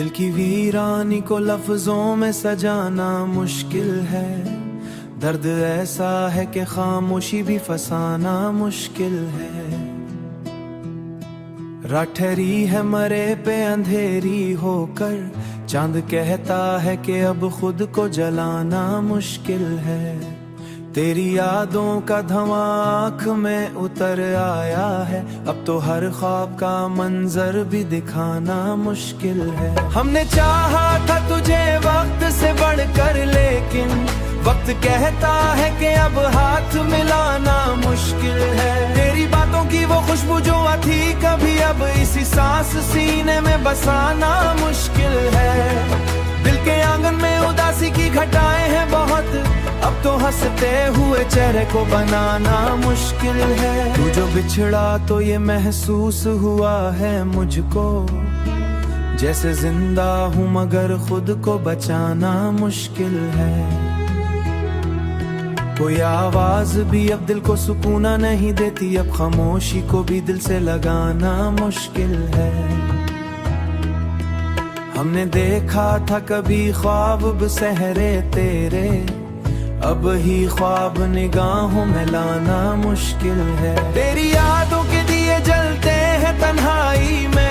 दिल की वीरानी को लफ्जों में सजाना मुश्किल है। दर्द ऐसा है कि खामोशी भी फसाना मुश्किल है। रात ठहरी है मरे पे अंधेरी होकर, चांद कहता है कि अब खुद को जलाना मुश्किल है। तेरी यादों का धुआं आँख में उतर आया है, अब तो हर ख्वाब का मंजर भी दिखाना मुश्किल है। हमने चाहा था तुझे वक्त से बढ़कर, लेकिन वक्त कहता है कि अब हाथ मिलाना मुश्किल है। तेरी बातों की वो खुशबू जो थी कभी, अब इसी सांस सीने में बसाना मुश्किल है। दिल के आंगन में उदासी की घटाएं हैं बहुत, अब तो हंसते हुए चेहरे को बनाना मुश्किल है। तू जो बिछड़ा तो ये महसूस हुआ है मुझको, जैसे जिंदा हूँ मगर खुद को बचाना मुश्किल है। कोई आवाज भी अब दिल को सुकून नहीं देती, अब खामोशी को भी दिल से लगाना मुश्किल है। हमने देखा था कभी ख्वाब सहरे तेरे, अब ही ख्वाब निगाहों में लाना मुश्किल है। तेरी यादों के दिए जलते हैं तन्हाई में,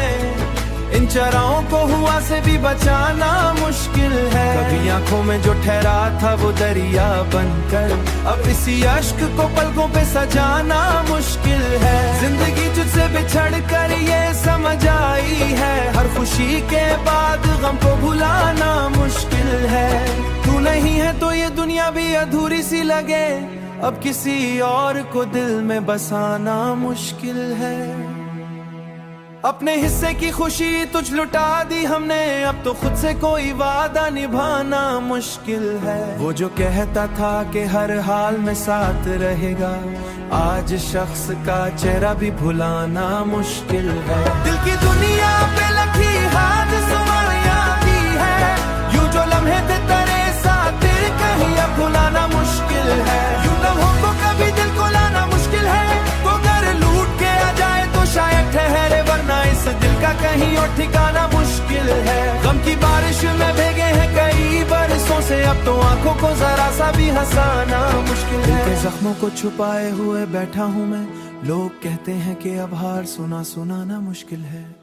इन चराओं को हुआ से भी बचाना मुश्किल है। कभी आंखों में जो ठहरा था वो दरिया बनकर, अब इसी अश्क को पलकों पे सजाना मुश्किल है। जिंदगी तुझसे बिछड़ कर ये समझ आई है, हर खुशी के बाद गम को भुलाना मुश्किल है। तू नहीं है तो ये दुनिया भी अधूरी सी लगे, अब किसी और को दिल में बसाना मुश्किल है। अपने हिस्से की खुशी तुझ लुटा दी हमने, अब तो खुद से कोई वादा निभाना मुश्किल है। वो जो कहता था कि हर हाल में साथ रहेगा, आज शख्स का चेहरा भी भुलाना मुश्किल है। दिल की दुनिया पे लगी हाथ सवारियां की है, यूं जो लम्हे थे तेरे साथ तेरे कहीं अब भुलाना मुश्किल है। यूं लम्हों को कभी दिल को लाना मुश्किल है, तो अगर लूट के आ जाए तो शायद ठहरे, वरना इस दिल का कहीं और ठिकाना मुश्किल है। गम की बारिश में भीगे हैं कई बरसों से, अब तो आंखों को जरा सा भी हंसाना मुश्किल है। दिल के जख्मों को छुपाए हुए बैठा हूँ मैं, लोग कहते हैं कि अब हार सुनाना मुश्किल है।